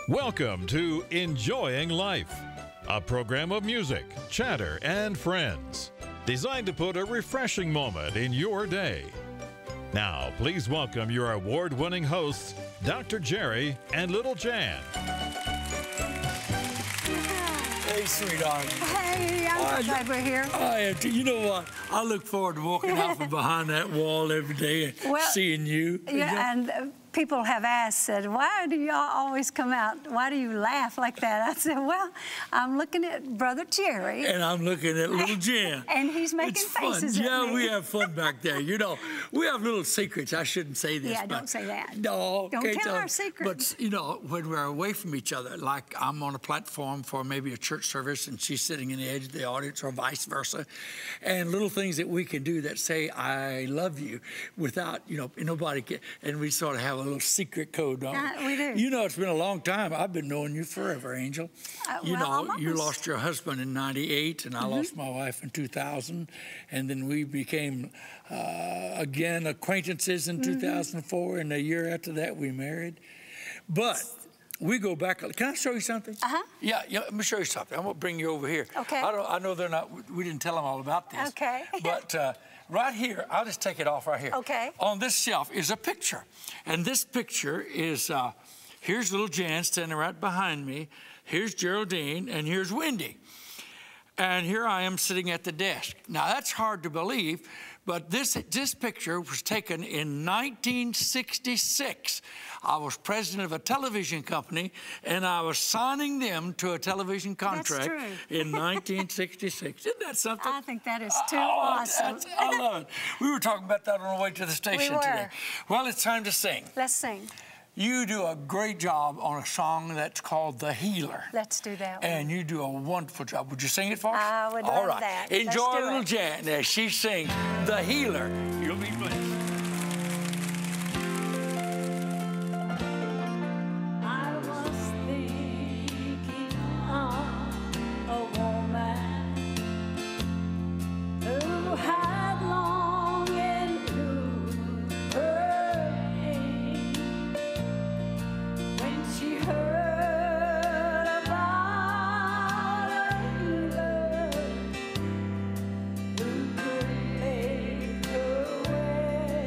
Welcome to Enjoying Life, a program of music, chatter, and friends, designed to put a refreshing moment in your day. Now, please welcome your award-winning hosts, Dr. Jerry and Little Jan. Hey, sweetheart. Hey, I'm glad we're here. You know what? I look forward to walking out from behind that wall every day and seeing you. Yeah, and people have asked, said, why do y'all always come out? Why do you laugh like that? I said, well, I'm looking at Brother Jerry. And I'm looking at Little Jan. And he's making faces at me. Yeah, we have fun back there. You know, we have little secrets. I shouldn't say this. Yeah, don't say that. No. Don't tell our secrets. But, you know, when we're away from each other, like I'm on a platform for maybe a church service and she's sitting in the edge of the audience or vice versa, and little things that we can do that say, I love you, without, you know, nobody can, and we sort of have a little secret code, don't we? We do. You know, it's been a long time. I've been knowing you forever, Angel. You know, you lost your husband in '98, and I lost my wife in 2000, and then we became, again, acquaintances in 2004, and a year after that, we married. But we go back. Can I show you something? Yeah, let me show you something. I'm going to bring you over here. Okay. I know they're not, we didn't tell them all about this. Okay. But right here, I'll just take it off right here. Okay. On this shelf is a picture. And this picture is, here's little Jan standing right behind me. Here's Geraldine, and here's Wendy. And here I am sitting at the desk. Now, that's hard to believe, but this picture was taken in 1966. I was president of a television company, and I was signing them to a television contract in 1966. Isn't that something? I think that is too awesome. I love it. We were talking about that on the way to the station today. Well, it's time to sing. Let's sing. You do a great job on a song that's called The Healer. Let's do that one. And you do a wonderful job. Would you sing it for us? I would love that. Enjoy Little Jan as she sings The Healer. You'll be blessed. I was thinking of a woman who had long endured her pain. When she heard about a healer who could make her well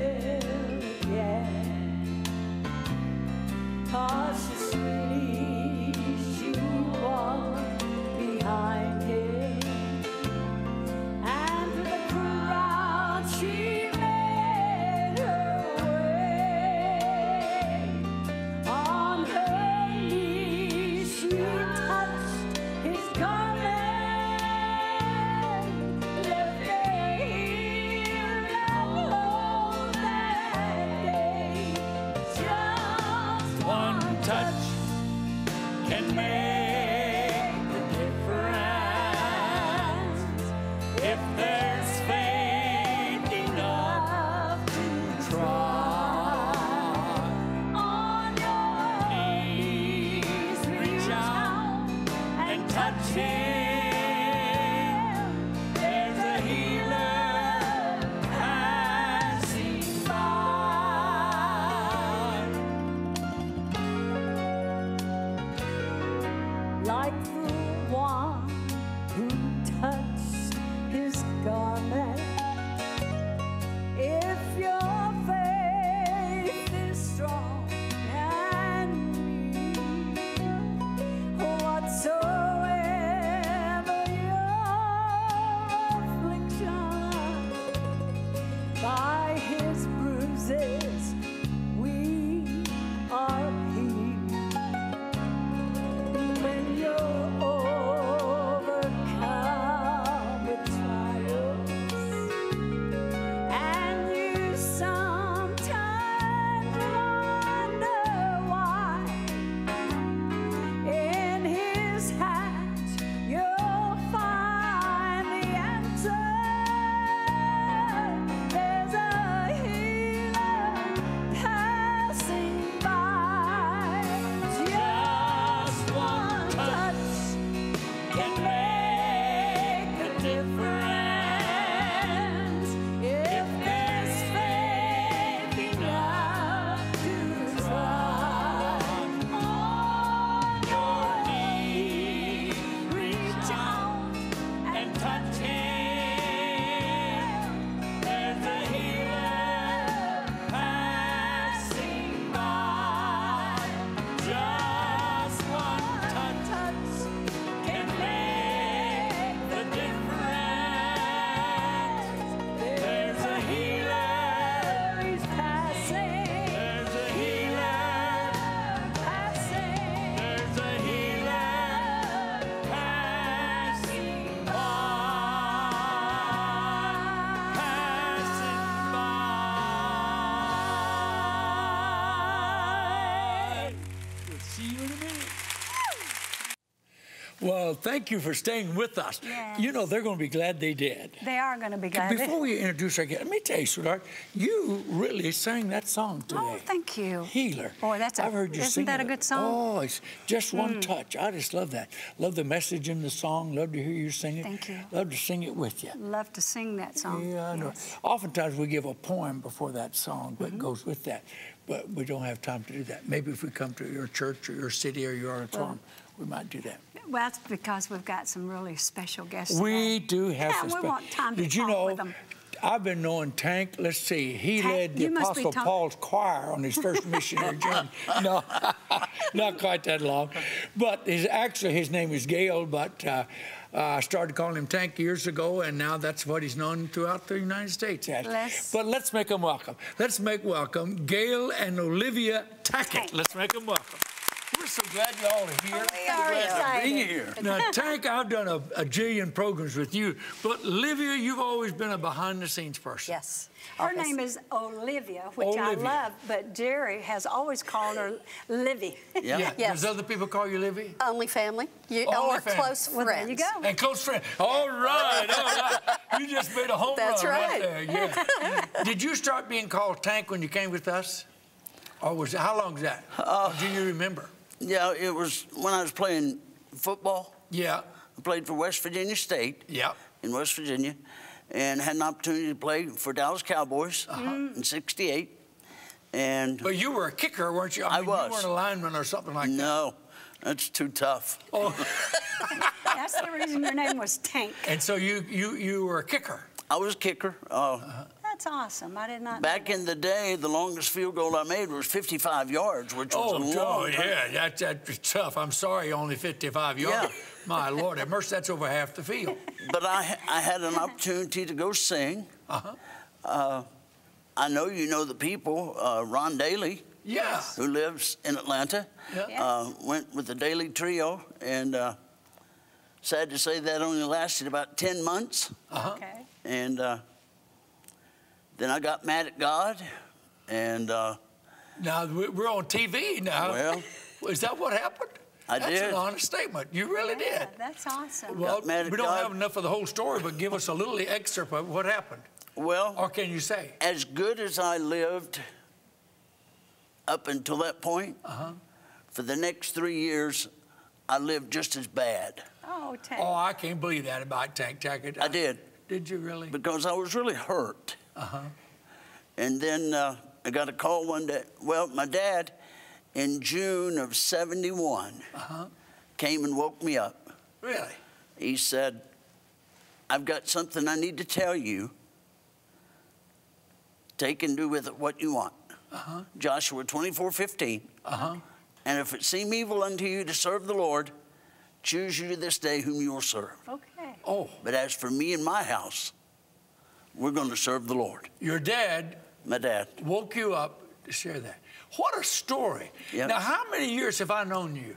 Well, thank you for staying with us. Yes. You know, they're going to be glad they did. They are going to be glad. Before we introduce our guest, let me tell you, sweetheart, you really sang that song today. Oh, thank you. Healer. Boy, I've heard you isn't sing that it. a good song? Oh, it's just one touch. I just love that. Love the message in the song. Love to hear you sing it. Thank you. Love to sing it with you. Love to sing that song. Yeah, I know. Yes. Oftentimes we give a poem before that song that goes with that, but we don't have time to do that. Maybe if we come to your church or your city or your auditorium, we might do that. Well, that's because we've got some really special guests. We today. do have Yeah, some we want time to Did you talk know, with them. I've been knowing Tank, let's see, he Tank, led the you must be Apostle Tom- Paul's choir on his first missionary journey. No, not quite that long. But his name is Gayle, but I started calling him Tank years ago, and now that's what he's known throughout the United States as. But let's make them welcome. Let's make welcome Gayle and Olivia Tackett. Let's make them welcome. We're so glad you all are here. We are excited. Here. Now, Tank, I've done a jillion programs with you, but Olivia, you've always been a behind-the-scenes person. Yes. Her name is Olivia, which I Olivia. love, but Jerry has always called her Livy. Yeah. Yes. Does other people call you Livy? Only family. Only Or family. close Well, friends. there you go. And close friend. All right, all right. You just made a home That's run right. there. Yeah. Did you start being called Tank when you came with us? Or how long was that? Or do you remember? Yeah, it was when I was playing football. Yeah. I played for West Virginia State Yeah. in West Virginia and had an opportunity to play for Dallas Cowboys in '68. And But you were a kicker, weren't you? I mean, was. You weren't a lineman or something like that. no, that's too tough. Oh, That's the reason your name was Tank. and so you were a kicker. I was a kicker. That's awesome. I did not Back know in the day, the longest field goal I made was 55 yards, which was a long time. yeah, that's tough. I'm sorry, only 55 yards. Yeah. My Lord, have mercy, that's over half the field. But I had an opportunity to go sing. I know you know the people, Ron Daly, Yeah. who lives in Atlanta. Yeah. Yes. Went with the Daily Trio, and sad to say that only lasted about 10 months. Okay. And then I got mad at God, and Now, we're on TV now. Well, is that what happened? I That's did. an honest statement. You really Yeah, did. that's awesome. Well, Got mad at we don't God. have enough of the whole story, but give us a little excerpt of what happened. well, Or can you say? as good as I lived up until that point, for the next 3 years, I lived just as bad. Oh, Tank. Oh, I can't believe that about Tank Tackett. I did, Did you really? because I was really hurt. And then I got a call one day. Well, my dad, in June of '71, came and woke me up. Really? He said, I've got something I need to tell you. Take and do with it what you want. Joshua 24:15. And if it seem evil unto you to serve the Lord, choose you this day whom you will serve. Okay. Oh, But as for me and my house, we're going to serve the Lord. your dad My dad. woke you up to share that. What a story. Yep. Now, how many years have I known you?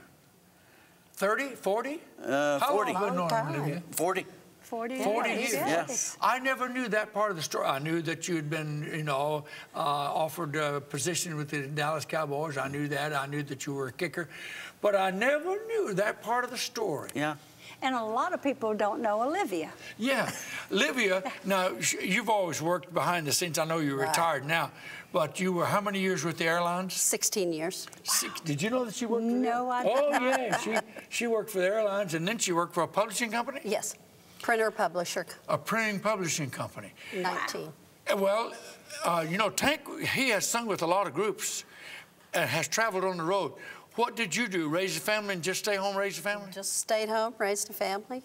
30, 40? How 40. long have I known Long Olivia? 40. 40 40 years. years. Yes. I never knew that part of the story. I knew that you had been, offered a position with the Dallas Cowboys. I knew that. I knew that you were a kicker. But I never knew that part of the story. Yeah. And a lot of people don't know Olivia. Yeah. Olivia, now, you've always worked behind the scenes. I know you're retired now. But you were how many years with the airlines? 16 years. Did you know that she worked for No, I Oh, didn't. yeah. She worked for the airlines, and then she worked for a publishing company? Yes. Printer, publisher, A printing publishing company. 19. Well, Tank, he has sung with a lot of groups and has traveled on the road. What did you do? Raise a family and just stay home, raise a family? Just stayed home, raised a family,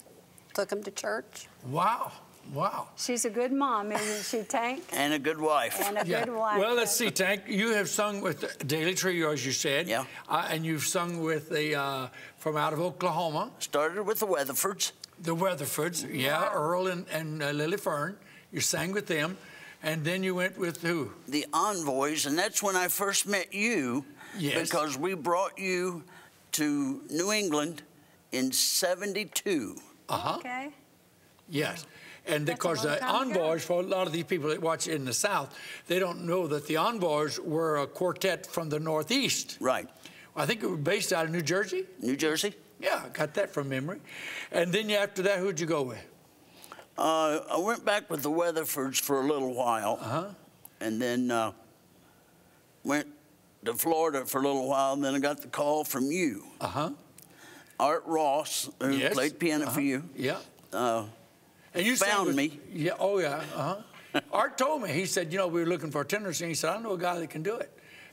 took them to church. Wow. Wow. She's a good mom, isn't she, Tank? And a good wife. And a good wife. Well, let's see, Tank. You have sung with Daily Trio, as you said. Yeah. And you've sung with the from out of Oklahoma, Started with the Weatherfords. the Weatherfords. Yeah, Earl and Lily Fern. You sang with them. And then you went with who? The Envoys, and that's when I first met you. Yes. Because we brought you to New England in '72. Okay. Yes. And That's a because long the time ago. Envoys, for a lot of these people that watch in the South, they don't know that the Envoys were a quartet from the Northeast. Right. I think it was based out of New Jersey. New Jersey. Yeah, I got that from memory. And then after that, who'd you go with? I went back with the Weatherfords for a little while, and then went to Florida for a little while, and then I got the call from you. Art Ross, who played piano for you. Yeah. And you found me. Yeah, oh yeah, Art told me, he said, you know, we were looking for a tenor singer. He said, I know a guy that can do it.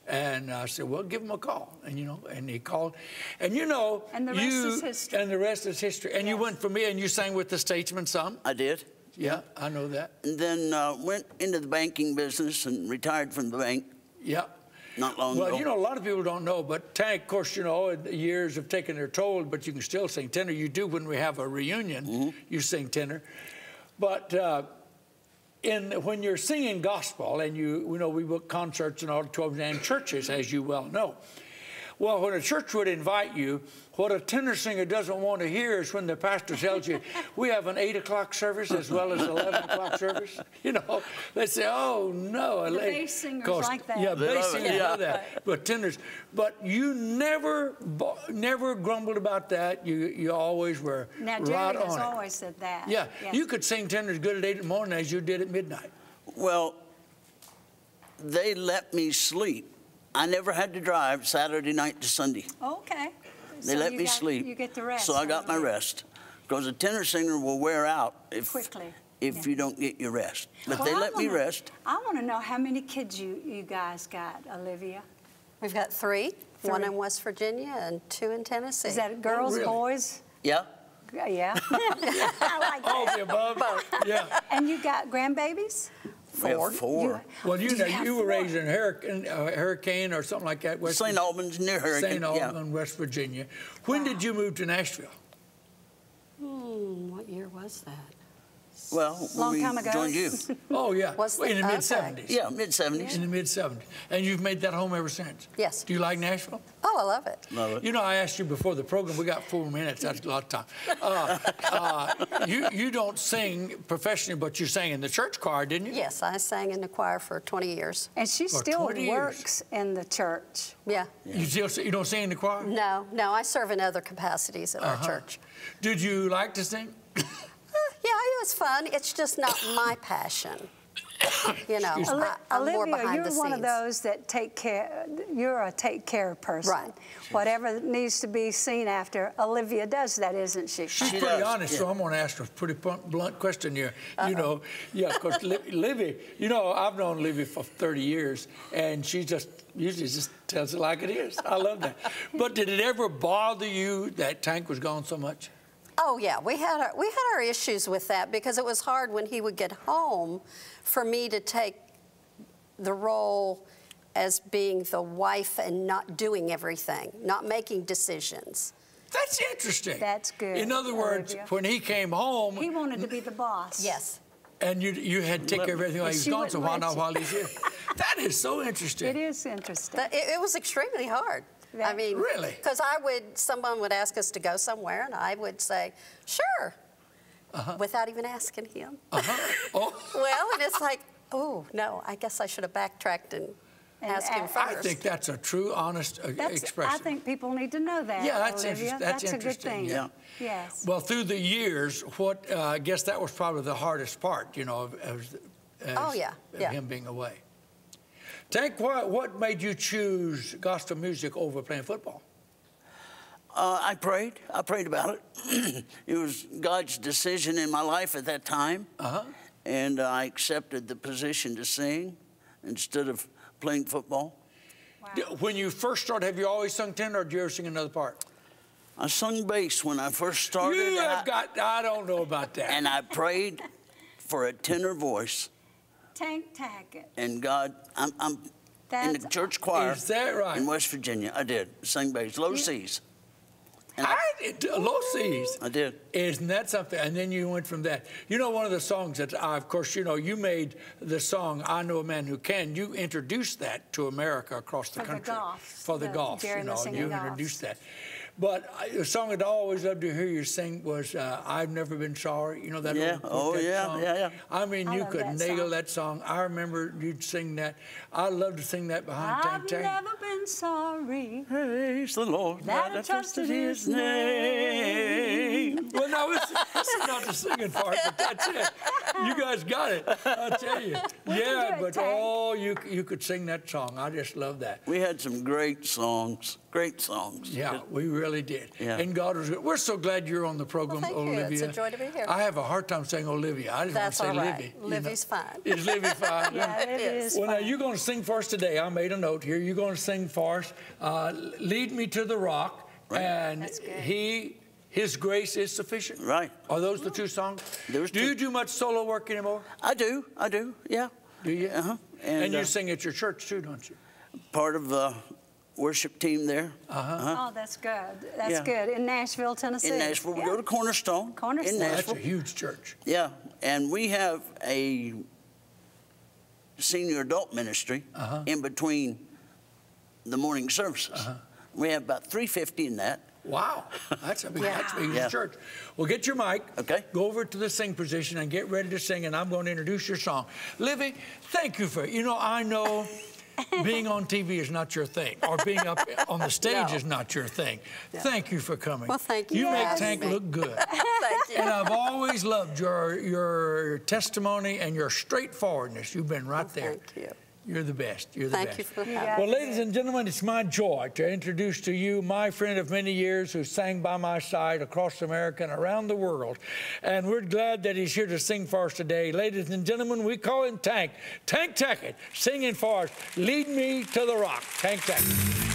And I said, well, give him a call. And, you know, and he called. And, you know, and the rest is history. And the rest is history. And you went for me and you sang with the Statesman some? I did. Yeah, I know that. And then went into the banking business and retired from the bank. Yeah. Not long ago. Well, you know, a lot of people don't know, but Tank, of course, you know, years have taken their toll, but you can still sing tenor. You do when we have a reunion, you sing tenor. But when you're singing gospel, and you know, we book concerts in auditoriums and churches, as you well know. Well, when a church would invite you, what a tenor singer doesn't want to hear is when the pastor tells you, we have an 8 o'clock service as well as 11 o'clock service. You know, they say, oh, no. The bass singers like that. Yeah, bass singers love that. But tenors, but you never grumbled about that. You always were now, right Jerry on has it. always said that. Yeah, you could sing tenor as good at 8 in the morning as you did at midnight. Well, they let me sleep. I never had to drive Saturday night to Sunday. Okay. They let me sleep. You get the rest. So I got my rest. Because a tenor singer will wear out if you don't get your rest. But they let me rest. I want to know how many kids you guys got, Olivia. We've got three. One in West Virginia and 2 in Tennessee. Is that girls, boys? Yeah. Yeah. I like that. All the above. Both. Yeah. And you got grandbabies? We have 4. Well, you were raised in Hurricane or something like that. St. Albans, near Hurricane. St. Albans, West Virginia. When did you move to Nashville? What year was that? Well, Long we time ago. joined you. Oh, yeah. In the mid-70s. Yeah, mid-70s. In the mid-70s. And you've made that home ever since? Yes. Do you like Nashville? Oh, I love it. Love it. You know, I asked you before the program, we got 4 minutes, that's a lot of time. You don't sing professionally, but you sang in the church choir, didn't you? Yes, I sang in the choir for 20 years. And she still works in the church. Yeah. You don't sing in the choir? No, I serve in other capacities at our church. Did you like to sing? Yeah, it was fun. It's just not my passion. You know, I'm Olivia, more behind you're the scenes. one of those that take care. You're a take care person. Right. Whatever needs to be seen after, Olivia does that, isn't she? She's pretty honest, so I'm going to ask her a pretty blunt question here. You know, yeah, because Livy, you know, I've known Livy for 30 years, and she usually just tells it like it is. I love that. But did it ever bother you that Tank was gone so much? Oh yeah, we had our issues with that because it was hard when he would get home for me to take the role as being the wife and not doing everything, not making decisions. That's interesting. That's good. In other words, Olivia. when he came home, He wanted to be the boss. Yes. and you had to take care of everything while he was She gone, so why wouldn't not let you. while he's here? That is so interesting. It is interesting. It was extremely hard. I mean, really? Because someone would ask us to go somewhere, and I would say, sure, without even asking him. Oh. Well, and it's like, oh, no, I guess I should have backtracked and asked him first. I think that's a true, honest expression. I think people need to know that. Yeah, that's Olivia. interesting. That's a good interesting, thing. yeah. Yes. Well, through the years, I guess that was probably the hardest part, you know, of him being away. Tank, what made you choose gospel music over playing football? I prayed. I prayed about it. It was God's decision in my life at that time. And I accepted the position to sing instead of playing football. Wow. When you first started, have you always sung tenor, or did you ever sing another part? I sung bass when I first started. I don't know about that. And I prayed for a tenor voice. Tank Tackett. And God, I'm in the church choir. Is that right? In West Virginia. I did. Sang bass, low C's. And low C's. I did. Isn't that something? And then you went from that. You know, one of the songs that, of course, you know, you made the song "I Know a Man Who Can." You introduced that to America across the country For the golf. For the golf, you know, you introduced that. But a song I'd always loved to hear you sing was "I've Never Been Sorry." You know that Yeah. old Oh, quartet yeah, song? yeah. I mean, I you love could that nail song. that song. I remember you'd sing that. I love to sing that behind I've Tank Tank. never been sorry. Praise the Lord That I trusted His name. Well, no, it's not the singing part, but that's it. You guys got it. I'll tell you. We can Yeah, do it, but Tank. you could sing that song. I just love that. We had some great songs. Great songs. Yeah, we really did. Yeah. And God was good. We're so glad you're on the program, Well, thank you. Olivia. It's a joy to be here. I have a hard time saying Olivia. I just That's all want to say right. Livy. Livy's fine. Is Livy fine? Yeah, it is. Well, now fun. you're going to sing for us today. I made a note here. You're going to sing for us. Lead Me to the Rock. Right. And That's good. His grace is sufficient. Right. Are those the two songs? Those Do two. you do much solo work anymore? I do. Yeah. Do you? Uh-huh. And you sing at your church too, don't you? part of the worship team there. Oh, that's good. That's Yeah. good. In Nashville, Tennessee. In Nashville, we Yeah. go to Cornerstone. Cornerstone. In Well, that's a Nashville. huge church. Yeah, and we have a senior adult ministry in between the morning services. We have about 350 in that. Wow, that's a big, Yeah. that's a big Yeah. church. Well, get your mic. Okay. Go over to the sing position and get ready to sing, and I'm going to introduce your song. Livy, thank you for, I know being on TV is not your thing, or being up on the stage No. is not your thing. Thank you for coming. Well, thank you You for make having Tank me. look good. Thank you. And I've always loved your testimony and your straightforwardness. You've been right there. Thank you. You're the best. You're the Thank best. you for You having got me. Well, ladies and gentlemen, it's my joy to introduce to you my friend of many years who sang by my side across America and around the world. And we're glad that he's here to sing for us today. Ladies and gentlemen, we call him Tank. Tank Tackett, singing for us, Lead Me to the Rock. Tank Tackett.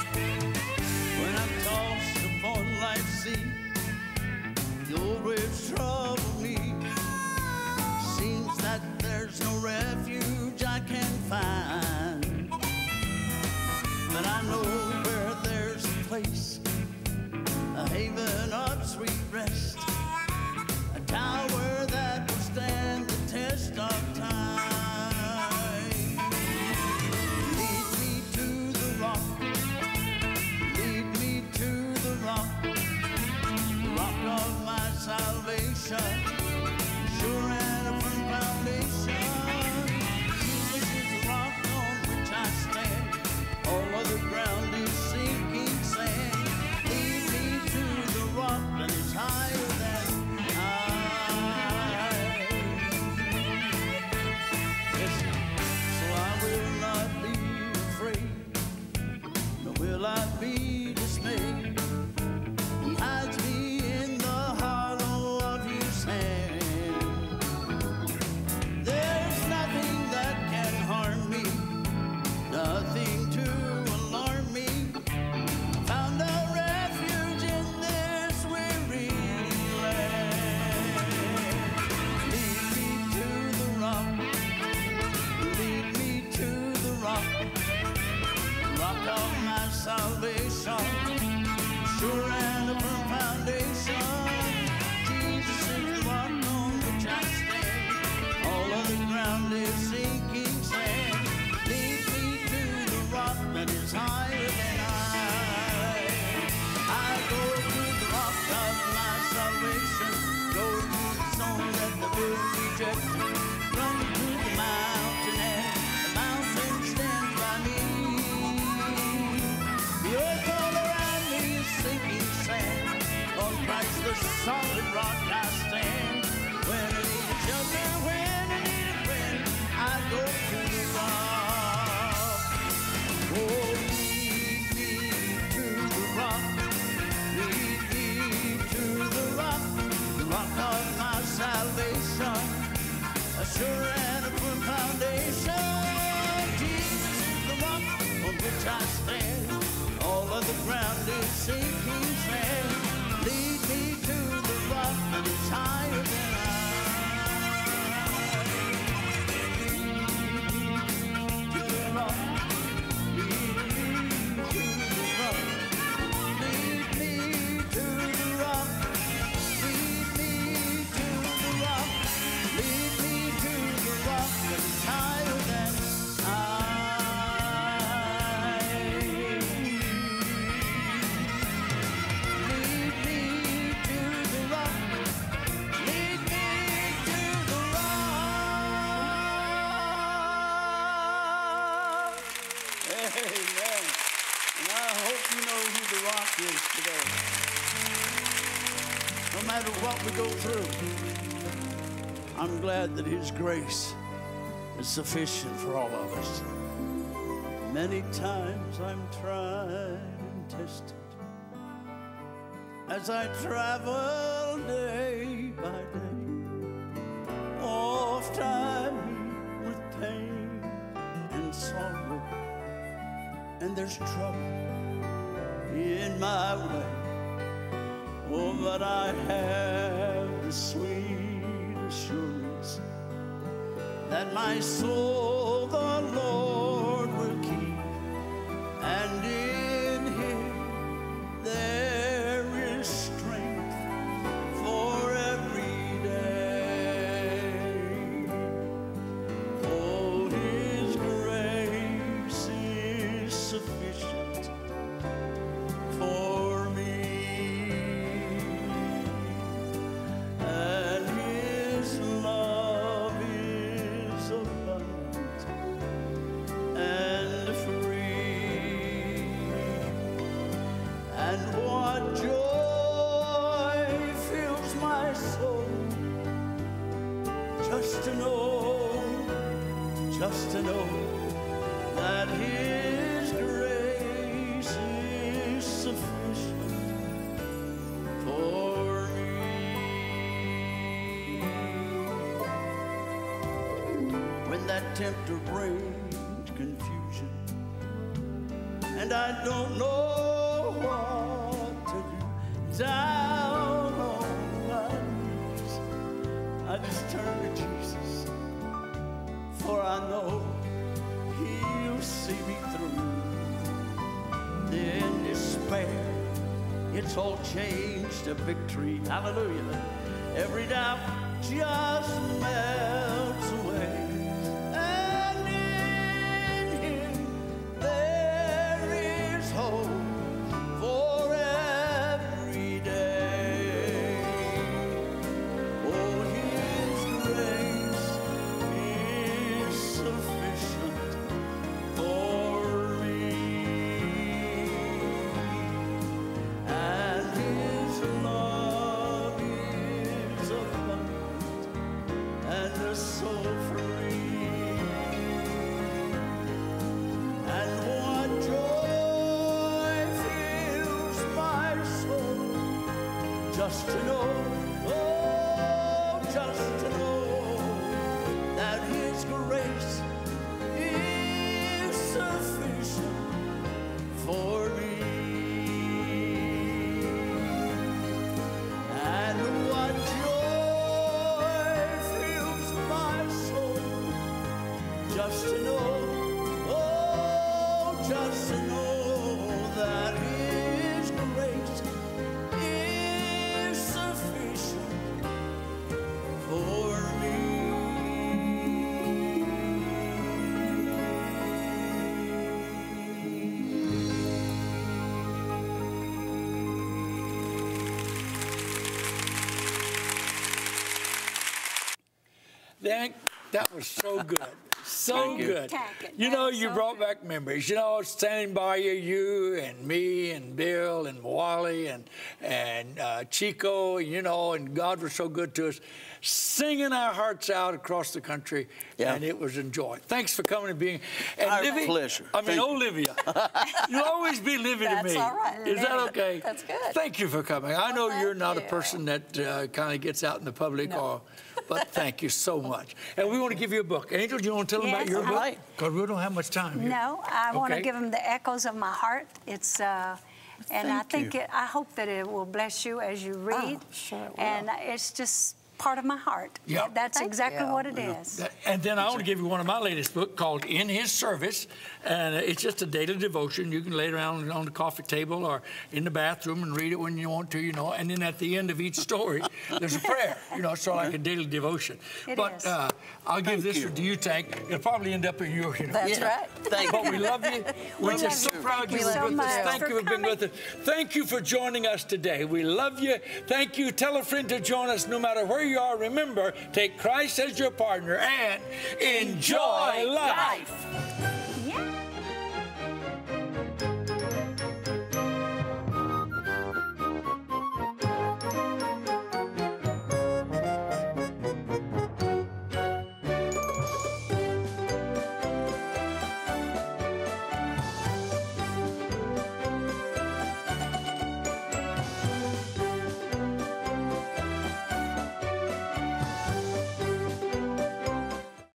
When I'm tossed upon life's sea, your waves trouble me. Seems that there's no refuge I can find. But I know where there's a place, a haven of sweet rest, a tower that will stand the test of time. Lead me to the rock. Lead me to the rock, rock of my salvation, sure and a firm foundation. Jesus is the rock on which I stand. All other ground is sinking sand. Lead me to the rock that is higher than I. Listen, so I will not be afraid, nor will I be dismayed. He hides me in the hollow of his hand. There's nothing that can harm me, nothing to alarm me. Found a refuge in this weary land. Lead me to the rock, lead me to the rock, rock of my salvation, sure and a firm foundation. Jesus is the rock on which I stand. All other ground is sinking sand. Lead me to the rock that is higher than I. I go to the rock of my salvation. Go to the zone that the world rejects. Run to the mountain and the mountain stands by me. The earth all around me is sinking sand. On Christ the solid rock I stand. When I need a shelter, when I need a friend, I go to the rock. Oh, lead me to the rock. Lead me to the rock of my salvation, a sure and a firm foundation. Jesus is the rock on which I stand. All of the ground is sinking sand. Lead me to the rock that is higher than I. To the rock, lead me to the the rock is today. No matter what we go through, I'm glad that His grace is sufficient for all of us. Many times I'm tried and tested as I travel day by day. Oft I meet with pain and sorrow, and there's trouble in my way. Oh, but I have the sweet assurance that my soul the Lord will keep, and in Him there is strength for every day. Oh, His grace is sufficient for me, and His love is abundant and free. And what joy fills my soul just to know that His grace is sufficient for me. When that tempter brings confusion and I don't know what to do, down on my knees I just turn to Jesus, for I know He'll see me through. Then despair, it's all changed to victory. Hallelujah. Every doubt just melts away. And in Him there is hope for every day. Oh, His grace is sufficient for me, and His love is abundant and so free. And what joy fills my soul just to know, oh, just to know that His grace is sufficient for me. And what joy fills my soul just to know, oh, just to know that His grace is sufficient for me. That was so good. So good. Tackett. You know, That's you so brought good. back memories. You know, standing by you and me and Bill and Wally and Chico, you know, and God was so good to us, singing our hearts out across the country, and it was enjoyed. Thanks for coming and being. And Our Livy, pleasure. I mean, Thank you. Olivia, you'll always be Livy to me. That's all right. Is that okay? That's good. Thank you for coming. I know Well, you're not a thank you. person that kind of gets out in the public, but thank you so much. And we want to give you a book. Angel, do you want to tell them about Yes, your book? Right. Because we don't have much time here. No, I want to Okay. give them the echoes of my heart. It's and I Thank think I hope that it will bless you as you read. sure it will. And it's just part of my heart. Yeah. That's Thank exactly you. what it is. And then I want to give you one of my latest books called In His Service. And it's just a daily devotion. You can lay it around on the coffee table or in the bathroom and read it when you want to, you know. And then at the end of each story, there's a prayer, you know, so like a daily devotion. It but is. I'll give this you. to you, Tank. It'll probably end up in your, you know. That's right. Thank But you. we love you. We're love just so you. proud Thank you you were so with us. much Thank for you for being with us. Thank you for joining us today. We love you. Thank you. Tell a friend to join us no matter where you are. Remember, take Christ as your partner and enjoy life.